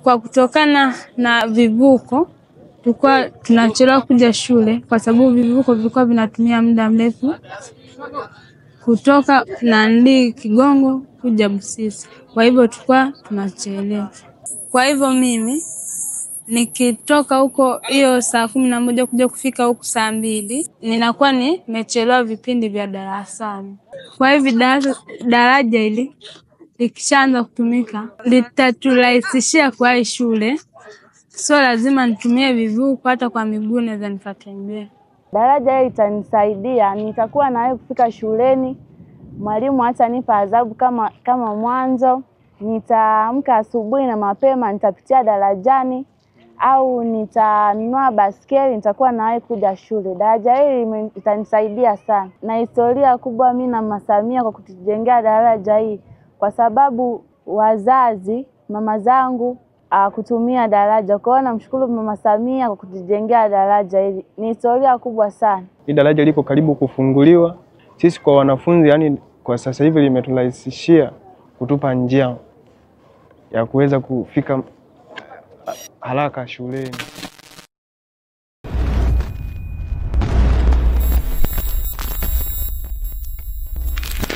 Kwa kutokana na vivuko tulikuwa tunachelewa kuja shule kwa sababu vivuko vilikuwa vinatumia muda mrefu kutoka Kigongo kuja Busisi. Kwa hivyo tulikuwa tunachelewa. Kwa hivyo mimi nikitoka huko hiyo saa 11 kuja kufika huko saa 2, ninakuwa nimechelewa vipindi vya darasani. Kwa hivyo daraja hili likishaanza kutumika litaturahisishia kwa shule. Sio lazima nitumie vivuko, hata kwa miguu naweza nikatembea. Daraja hili litanisaidia, nitakuwa nawe kufika shuleni. Mwalimu hatanipa adhabu kama mwanzo. Nitaamka asubuhi na mapema, nitapitia darajani, au nitanunua baskeli, nitakuwa nawe kuja shule. Daraja hili litanisaidia sana. Na historia kubwa mimi na Mama Samia kwa kutujengea daraja hili, kwa sababu wazazi mama zangu kutumia daraja. Kwa hiyo namshukuru Mama Samia kwa kutujengea daraja hili. Ni historia kubwa sana. Hii daraja liko karibu kufunguliwa. Sisi kwa wanafunzi, yani kwa sasa hivi limeturahisishia kutupa njia ya kuweza kufika haraka shuleni.